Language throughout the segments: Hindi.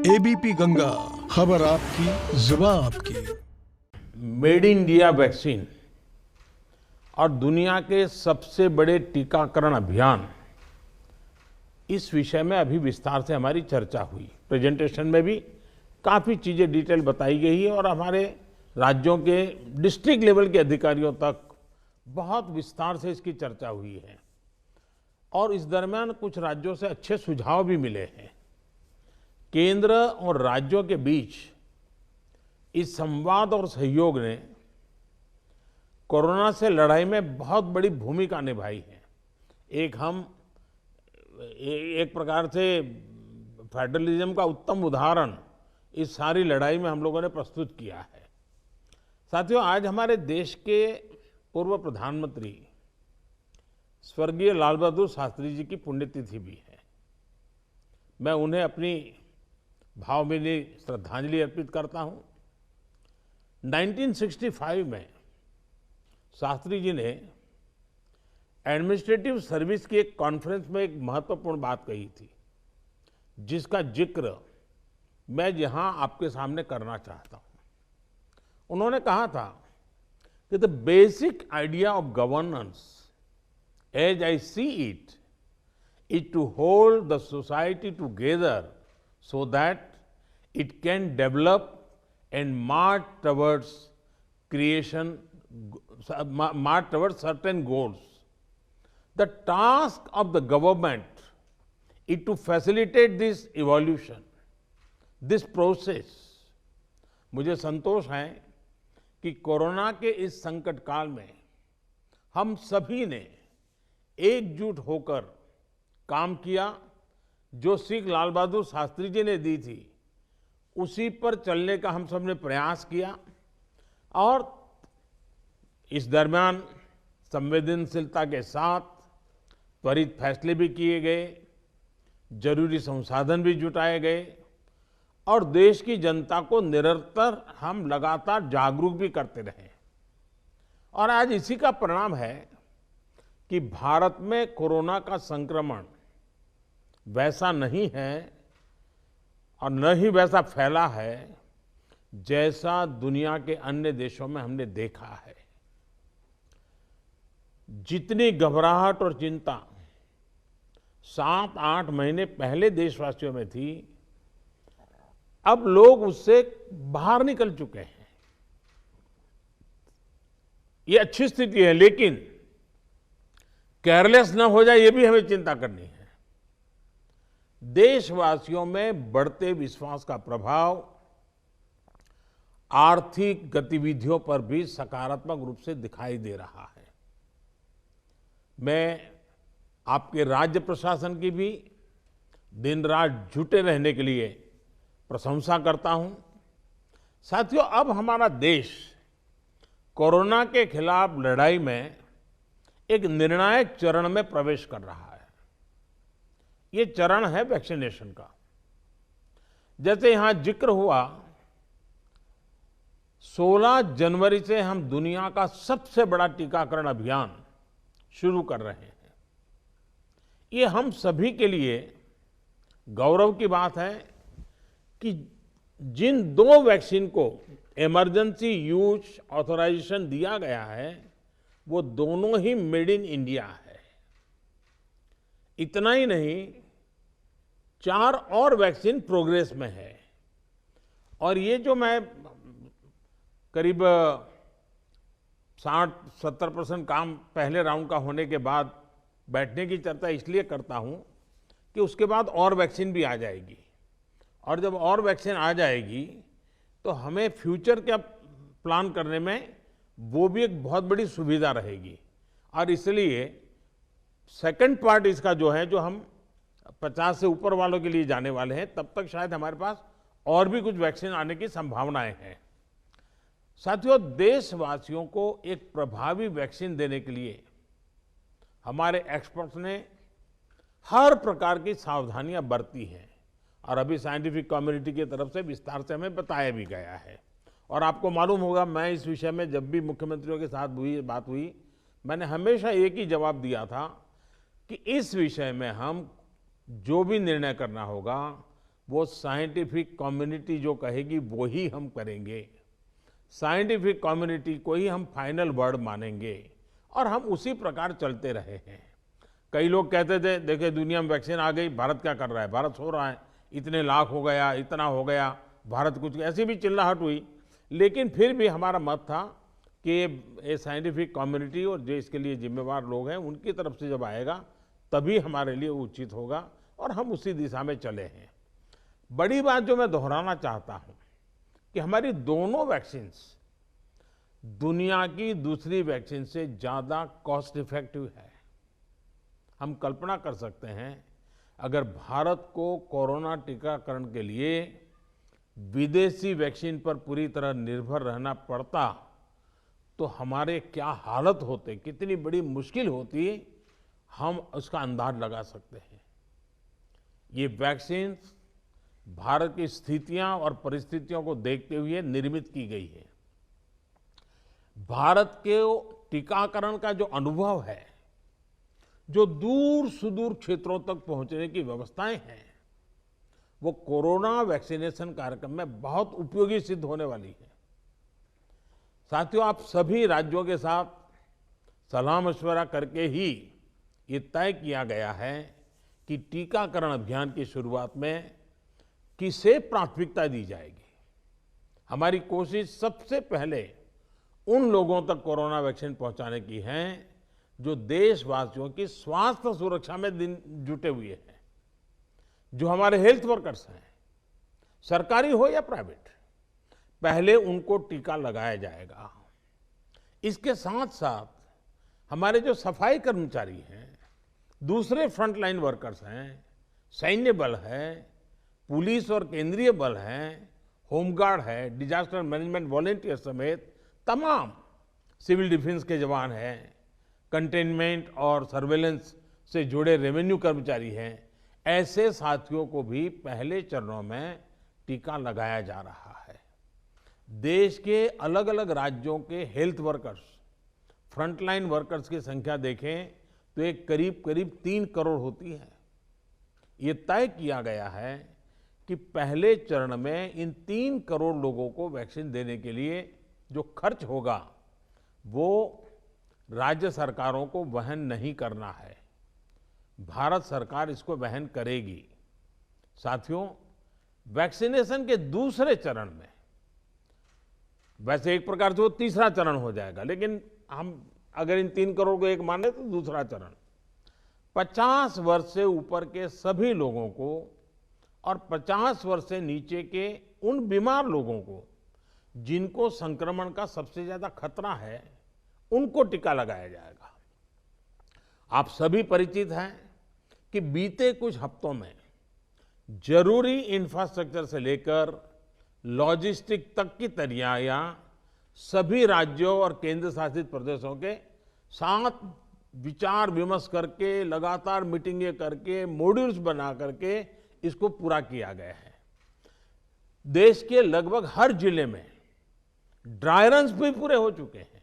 एबीपी गंगा, खबर आपकी, जुबान आपकी। मेड इन इंडिया वैक्सीन और दुनिया के सबसे बड़े टीकाकरण अभियान, इस विषय में अभी विस्तार से हमारी चर्चा हुई। प्रेजेंटेशन में भी काफ़ी चीज़ें डिटेल बताई गई है और हमारे राज्यों के डिस्ट्रिक्ट लेवल के अधिकारियों तक बहुत विस्तार से इसकी चर्चा हुई है और इस दरमियान कुछ राज्यों से अच्छे सुझाव भी मिले हैं। केंद्र और राज्यों के बीच इस संवाद और सहयोग ने कोरोना से लड़ाई में बहुत बड़ी भूमिका निभाई है। एक प्रकार से फेडरलिज्म का उत्तम उदाहरण इस सारी लड़ाई में हम लोगों ने प्रस्तुत किया है। साथियों, आज हमारे देश के पूर्व प्रधानमंत्री स्वर्गीय लाल बहादुर शास्त्री जी की पुण्यतिथि भी है। मैं उन्हें अपनी भावभीनी श्रद्धांजलि अर्पित करता हूं। 1965 में शास्त्री जी ने एडमिनिस्ट्रेटिव सर्विस की एक कॉन्फ्रेंस में एक महत्वपूर्ण बात कही थी, जिसका जिक्र मैं यहां आपके सामने करना चाहता हूं। उन्होंने कहा था कि the basic idea of governance as I see it is to hold the society together so that it can develop and march towards certain goals. The task of the government is to facilitate this evolution, this process. मुझे संतोष है कि कोरोना के इस संकट काल में हम सभी ने एकजुट होकर काम किया। जो सीख लाल बहादुर शास्त्री जी ने दी थी, उसी पर चलने का हम सब ने प्रयास किया और इस दरमियान संवेदनशीलता के साथ त्वरित फैसले भी किए गए, जरूरी संसाधन भी जुटाए गए और देश की जनता को निरंतर हम लगातार जागरूक भी करते रहे। और आज इसी का परिणाम है कि भारत में कोरोना का संक्रमण वैसा नहीं है और न ही वैसा फैला है जैसा दुनिया के अन्य देशों में हमने देखा है। जितनी घबराहट और चिंता 7-8 महीने पहले देशवासियों में थी, अब लोग उससे बाहर निकल चुके हैं। ये अच्छी स्थिति है, लेकिन केयरलेस न हो जाए, ये भी हमें चिंता करनी है। देशवासियों में बढ़ते विश्वास का प्रभाव आर्थिक गतिविधियों पर भी सकारात्मक रूप से दिखाई दे रहा है। मैं आपके राज्य प्रशासन की भी दिन रात जुटे रहने के लिए प्रशंसा करता हूं। साथियों, अब हमारा देश कोरोना के खिलाफ लड़ाई में एक निर्णायक चरण में प्रवेश कर रहा है। ये चरण है वैक्सीनेशन का। जैसे यहां जिक्र हुआ, 16 जनवरी से हम दुनिया का सबसे बड़ा टीकाकरण अभियान शुरू कर रहे हैं। ये हम सभी के लिए गौरव की बात है कि जिन 2 वैक्सीन को इमरजेंसी यूज ऑथराइजेशन दिया गया है, वो दोनों ही मेड इन इंडिया है। इतना ही नहीं, 4 और वैक्सीन प्रोग्रेस में है। और ये जो मैं करीब 60-70% काम पहले राउंड का होने के बाद बैठने की चर्चा इसलिए करता हूं कि उसके बाद और वैक्सीन भी आ जाएगी और जब और वैक्सीन आ जाएगी तो हमें फ्यूचर का प्लान करने में वो भी एक बहुत बड़ी सुविधा रहेगी। और इसलिए सेकंड पार्ट इसका जो है, जो हम 50 से ऊपर वालों के लिए जाने वाले हैं, तब तक शायद हमारे पास और भी कुछ वैक्सीन आने की संभावनाएं हैं। साथियों, देशवासियों को एक प्रभावी वैक्सीन देने के लिए हमारे एक्सपर्ट्स ने हर प्रकार की सावधानियां बरती हैं और अभी साइंटिफिक कम्युनिटी की तरफ से विस्तार से हमें बताया भी गया है। और आपको मालूम होगा, मैं इस विषय में जब भी मुख्यमंत्रियों के साथ बात हुई, मैंने हमेशा एक ही जवाब दिया था कि इस विषय में हम जो भी निर्णय करना होगा वो साइंटिफिक कम्युनिटी जो कहेगी वो ही हम करेंगे। साइंटिफिक कम्युनिटी को ही हम फाइनल वर्ड मानेंगे और हम उसी प्रकार चलते रहे हैं। कई लोग कहते थे देखिए दुनिया में वैक्सीन आ गई, भारत क्या कर रहा है, भारत सो रहा है, इतने लाख हो गया, इतना हो गया, भारत कुछ, ऐसी भी चिल्लाहट हुई। लेकिन फिर भी हमारा मत था कि ये साइंटिफिक कम्युनिटी और जो इसके लिए जिम्मेवार लोग हैं उनकी तरफ से जब आएगा तभी हमारे लिए उचित होगा और हम उसी दिशा में चले हैं। बड़ी बात जो मैं दोहराना चाहता हूं कि हमारी दोनों वैक्सीन्स दुनिया की दूसरी वैक्सीन से ज्यादा कॉस्ट इफेक्टिव है। हम कल्पना कर सकते हैं अगर भारत को कोरोना टीकाकरण के लिए विदेशी वैक्सीन पर पूरी तरह निर्भर रहना पड़ता तो हमारे क्या हालत होते, कितनी बड़ी मुश्किल होती, हम उसका अंदाज लगा सकते हैं। ये वैक्सीन भारत की स्थितियां और परिस्थितियों को देखते हुए निर्मित की गई है। भारत के टीकाकरण का जो अनुभव है, जो दूर सुदूर क्षेत्रों तक पहुंचने की व्यवस्थाएं हैं, वो कोरोना वैक्सीनेशन कार्यक्रम में बहुत उपयोगी सिद्ध होने वाली है। साथियों, आप सभी राज्यों के साथ सलाह मशवरा करके ही ये तय किया गया है कि टीकाकरण अभियान की शुरुआत में किसे प्राथमिकता दी जाएगी। हमारी कोशिश सबसे पहले उन लोगों तक कोरोना वैक्सीन पहुंचाने की है जो देशवासियों की स्वास्थ्य सुरक्षा में जुटे हुए हैं, जो हमारे हेल्थ वर्कर्स हैं, सरकारी हो या प्राइवेट, पहले उनको टीका लगाया जाएगा। इसके साथ साथ हमारे जो सफाई कर्मचारी हैं, दूसरे फ्रंटलाइन वर्कर्स हैं, सैन्य बल है, पुलिस और केंद्रीय बल हैं, होमगार्ड है, डिजास्टर मैनेजमेंट वॉलेंटियर समेत तमाम सिविल डिफेंस के जवान हैं, कंटेनमेंट और सर्वेलेंस से जुड़े रेवेन्यू कर्मचारी हैं, ऐसे साथियों को भी पहले चरणों में टीका लगाया जा रहा है। देश के अलग अलग राज्यों के हेल्थ वर्कर्स, फ्रंटलाइन वर्कर्स की संख्या देखें तो एक करीब करीब 3 करोड़ होती है। ये तय किया गया है कि पहले चरण में इन 3 करोड़ लोगों को वैक्सीन देने के लिए जो खर्च होगा वो राज्य सरकारों को वहन नहीं करना है, भारत सरकार इसको वहन करेगी। साथियों, वैक्सीनेशन के दूसरे चरण में, वैसे एक प्रकार से वो तीसरा चरण हो जाएगा, लेकिन हम अगर इन 3 करोड़ को एक माने तो दूसरा चरण 50 वर्ष से ऊपर के सभी लोगों को और 50 वर्ष से नीचे के उन बीमार लोगों को जिनको संक्रमण का सबसे ज्यादा खतरा है, उनको टीका लगाया जाएगा। आप सभी परिचित हैं कि बीते कुछ हफ्तों में जरूरी इंफ्रास्ट्रक्चर से लेकर लॉजिस्टिक तक की तैयारियां सभी राज्यों और केंद्र शासित प्रदेशों के साथ विचार विमर्श करके, लगातार मीटिंगें करके, मॉड्यूल्स बना करके इसको पूरा किया गया है। देश के लगभग हर जिले में ड्राई रन्स भी पूरे हो चुके हैं।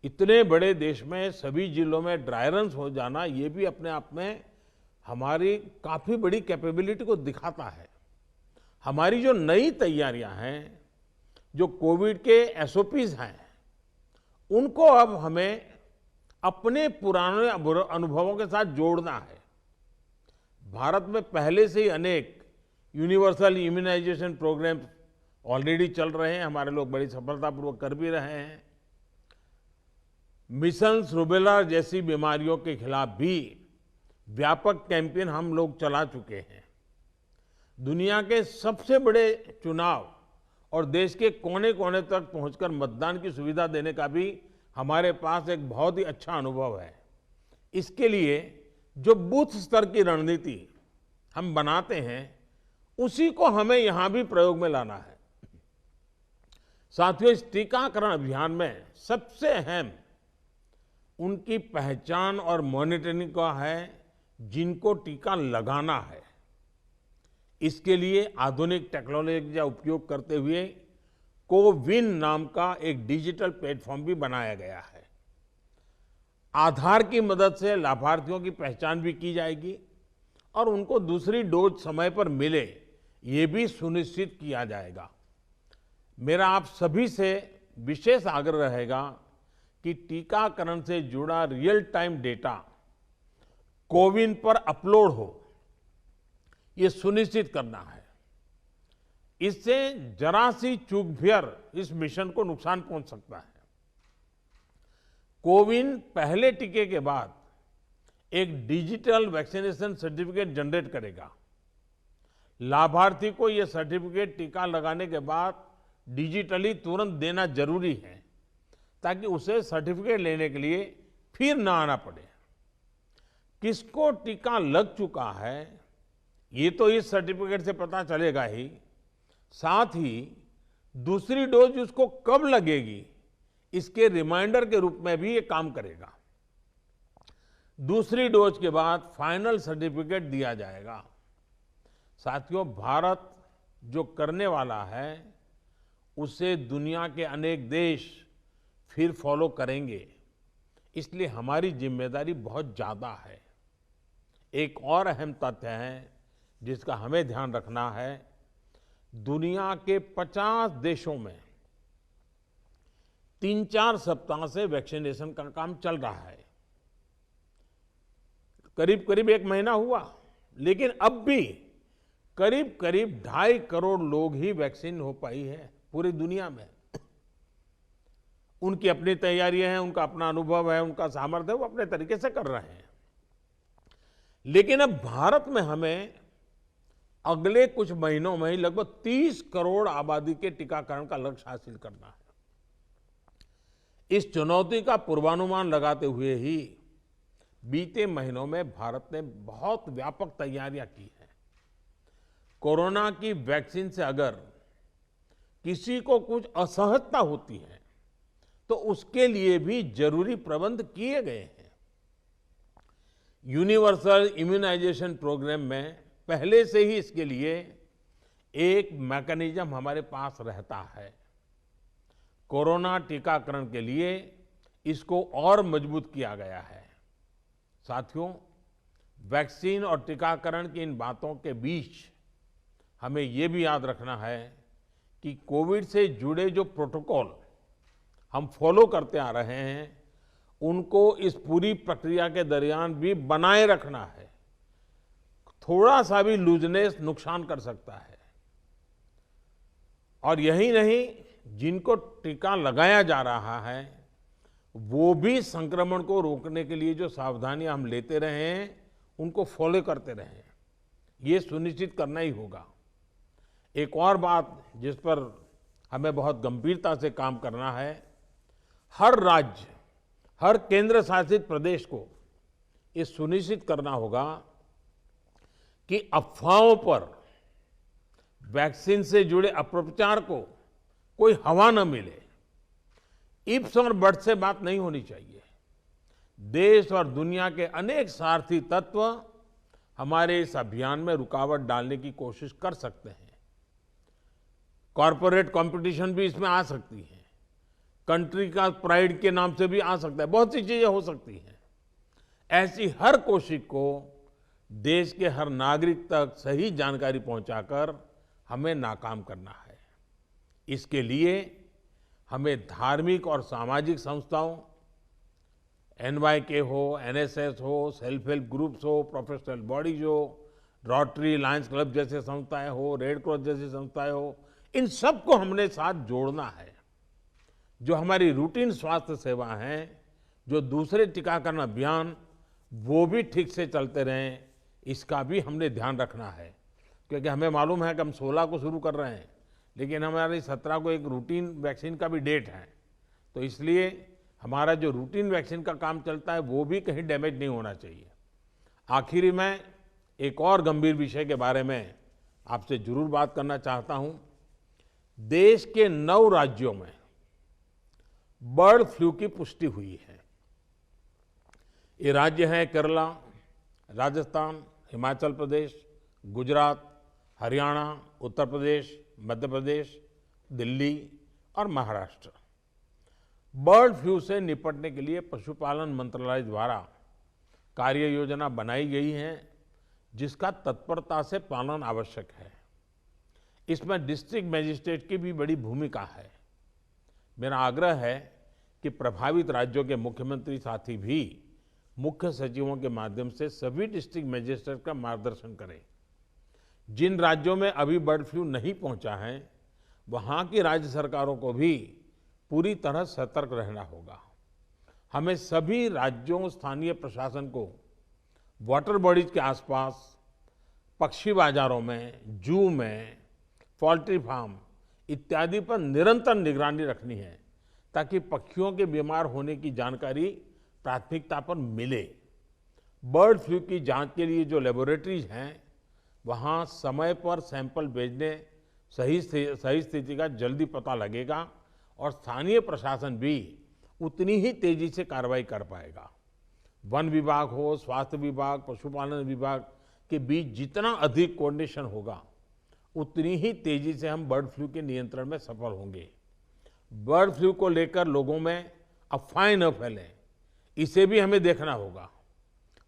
इतने बड़े देश में सभी जिलों में ड्राई रन्स हो जाना, ये भी अपने आप में हमारी काफी बड़ी कैपेबिलिटी को दिखाता है। हमारी जो नई तैयारियां हैं, जो कोविड के एसओपीज हैं, उनको अब हमें अपने पुराने अनुभवों के साथ जोड़ना है। भारत में पहले से ही अनेक यूनिवर्सल इम्यूनाइजेशन प्रोग्राम ऑलरेडी चल रहे हैं, हमारे लोग बड़ी सफलतापूर्वक कर भी रहे हैं। मिशंस रूबेला जैसी बीमारियों के खिलाफ भी व्यापक कैंपेन हम लोग चला चुके हैं। दुनिया के सबसे बड़े चुनाव और देश के कोने कोने तक पहुंचकर मतदान की सुविधा देने का भी हमारे पास एक बहुत ही अच्छा अनुभव है। इसके लिए जो बूथ स्तर की रणनीति हम बनाते हैं, उसी को हमें यहां भी प्रयोग में लाना है। साथियों, इस टीकाकरण अभियान में सबसे अहम उनकी पहचान और मॉनिटरिंग का है जिनको टीका लगाना है। इसके लिए आधुनिक टेक्नोलॉजी का उपयोग करते हुए कोविन नाम का एक डिजिटल प्लेटफॉर्म भी बनाया गया है। आधार की मदद से लाभार्थियों की पहचान भी की जाएगी और उनको दूसरी डोज समय पर मिले, ये भी सुनिश्चित किया जाएगा। मेरा आप सभी से विशेष आग्रह रहेगा कि टीकाकरण से जुड़ा रियल टाइम डेटा कोविन पर अपलोड हो, ये सुनिश्चित करना है। इससे जरा सी चूक भी इस मिशन को नुकसान पहुंच सकता है। कोविन पहले टीके के बाद एक डिजिटल वैक्सीनेशन सर्टिफिकेट जनरेट करेगा। लाभार्थी को यह सर्टिफिकेट टीका लगाने के बाद डिजिटली तुरंत देना जरूरी है, ताकि उसे सर्टिफिकेट लेने के लिए फिर ना आना पड़े। किसको टीका लग चुका है ये तो इस सर्टिफिकेट से पता चलेगा ही, साथ ही दूसरी डोज उसको कब लगेगी इसके रिमाइंडर के रूप में भी ये काम करेगा। दूसरी डोज के बाद फाइनल सर्टिफिकेट दिया जाएगा। साथियों, भारत जो करने वाला है उसे दुनिया के अनेक देश फिर फॉलो करेंगे, इसलिए हमारी जिम्मेदारी बहुत ज्यादा है। एक और अहम तथ्य है जिसका हमें ध्यान रखना है। दुनिया के 50 देशों में 3-4 सप्ताह से वैक्सीनेशन का काम चल रहा है। करीब करीब 1 महीना हुआ, लेकिन अब भी करीब करीब 2.5 करोड़ लोग ही वैक्सीन हो पाई है पूरी दुनिया में। उनकी अपनी तैयारियां हैं, उनका अपना अनुभव है, उनका सामर्थ्य है, वो अपने तरीके से कर रहे हैं। लेकिन अब भारत में हमें अगले कुछ महीनों में ही लगभग 30 करोड़ आबादी के टीकाकरण का लक्ष्य हासिल करना है। इस चुनौती का पूर्वानुमान लगाते हुए ही बीते महीनों में भारत ने बहुत व्यापक तैयारियां की हैं। कोरोना की वैक्सीन से अगर किसी को कुछ असहजता होती है तो उसके लिए भी जरूरी प्रबंध किए गए हैं। यूनिवर्सल इम्यूनाइजेशन प्रोग्राम में पहले से ही इसके लिए एक मैकेनिज्म हमारे पास रहता है। कोरोना टीकाकरण के लिए इसको और मजबूत किया गया है। साथियों, वैक्सीन और टीकाकरण की इन बातों के बीच हमें ये भी याद रखना है कि कोविड से जुड़े जो प्रोटोकॉल हम फॉलो करते आ रहे हैं उनको इस पूरी प्रक्रिया के दरमियान भी बनाए रखना है। थोड़ा सा भी लूजनेस नुकसान कर सकता है। और यही नहीं, जिनको टीका लगाया जा रहा है वो भी संक्रमण को रोकने के लिए जो सावधानियां हम लेते रहे हैं उनको फॉलो करते रहे। ये सुनिश्चित करना ही होगा। एक और बात जिस पर हमें बहुत गंभीरता से काम करना है, हर राज्य, हर केंद्र शासित प्रदेश को ये सुनिश्चित करना होगा कि अफवाहों पर, वैक्सीन से जुड़े अपप्रचार को कोई हवा न मिले। इफ्स और बट्स से बात नहीं होनी चाहिए। देश और दुनिया के अनेक स्वार्थी तत्व हमारे इस अभियान में रुकावट डालने की कोशिश कर सकते हैं। कॉरपोरेट कंपटीशन भी इसमें आ सकती है, कंट्री का प्राइड के नाम से भी आ सकता है, बहुत सी चीजें हो सकती हैं। ऐसी हर कोशिश को देश के हर नागरिक तक सही जानकारी पहुंचाकर हमें नाकाम करना है। इसके लिए हमें धार्मिक और सामाजिक संस्थाओं, एनवाईके हो, एनएसएस हो, सेल्फ हेल्प ग्रुप्स हो, प्रोफेशनल बॉडीज हो, रोटरी, लायंस क्लब जैसे संस्थाएं हो, रेड क्रॉस जैसी संस्थाएं हो, इन सबको हमने साथ जोड़ना है। जो हमारी रूटीन स्वास्थ्य सेवा है, जो दूसरे टीकाकरण अभियान, वो भी ठीक से चलते रहें, इसका भी हमने ध्यान रखना है। क्योंकि हमें मालूम है कि हम 16 को शुरू कर रहे हैं, लेकिन हमारी 17 को एक रूटीन वैक्सीन का भी डेट है। तो इसलिए हमारा जो रूटीन वैक्सीन का काम चलता है वो भी कहीं डैमेज नहीं होना चाहिए। आखिरी में एक और गंभीर विषय के बारे में आपसे जरूर बात करना चाहता हूं। देश के 9 राज्यों में बर्ड फ्लू की पुष्टि हुई है। ये राज्य हैं केरला, राजस्थान, हिमाचल प्रदेश, गुजरात, हरियाणा, उत्तर प्रदेश, मध्य प्रदेश, दिल्ली और महाराष्ट्र। बर्ड फ्लू से निपटने के लिए पशुपालन मंत्रालय द्वारा कार्य योजना बनाई गई है, जिसका तत्परता से पालन आवश्यक है। इसमें डिस्ट्रिक्ट मजिस्ट्रेट की भी बड़ी भूमिका है। मेरा आग्रह है कि प्रभावित राज्यों के मुख्यमंत्री साथी भी मुख्य सचिवों के माध्यम से सभी डिस्ट्रिक्ट मजिस्ट्रेट का मार्गदर्शन करें। जिन राज्यों में अभी बर्ड फ्लू नहीं पहुंचा है, वहां की राज्य सरकारों को भी पूरी तरह सतर्क रहना होगा। हमें सभी राज्यों, स्थानीय प्रशासन को वाटर बॉडीज के आसपास, पक्षी बाजारों में, जू में, पोल्ट्री फार्म इत्यादि पर निरंतर निगरानी रखनी है, ताकि पक्षियों के बीमार होने की जानकारी प्राथमिकता पर मिले। बर्ड फ्लू की जांच के लिए जो लेबोरेटरीज हैं, वहां समय पर सैंपल भेजने सही स्थिति का जल्दी पता लगेगा और स्थानीय प्रशासन भी उतनी ही तेजी से कार्रवाई कर पाएगा। वन विभाग हो, स्वास्थ्य विभाग, पशुपालन विभाग के बीच जितना अधिक कोऑर्डिनेशन होगा, उतनी ही तेजी से हम बर्ड फ्लू के नियंत्रण में सफल होंगे। बर्ड फ्लू को लेकर लोगों में अफवाहें न फैलें, इसे भी हमें देखना होगा।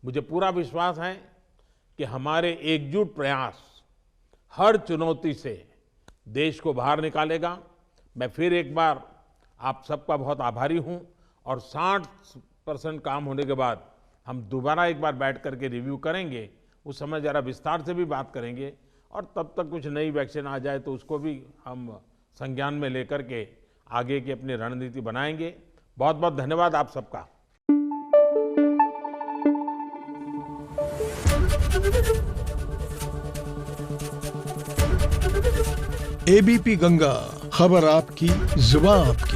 मुझे पूरा विश्वास है कि हमारे एकजुट प्रयास हर चुनौती से देश को बाहर निकालेगा। मैं फिर एक बार आप सबका बहुत आभारी हूं और 60% काम होने के बाद हम दोबारा एक बार बैठ करके रिव्यू करेंगे। उस समय जरा विस्तार से भी बात करेंगे और तब तक कुछ नई वैक्सीन आ जाए तो उसको भी हम संज्ञान में लेकर के आगे की अपनी रणनीति बनाएंगे। बहुत बहुत धन्यवाद आप सबका। एबीपी गंगा, खबर आपकी, जुबान आपकी।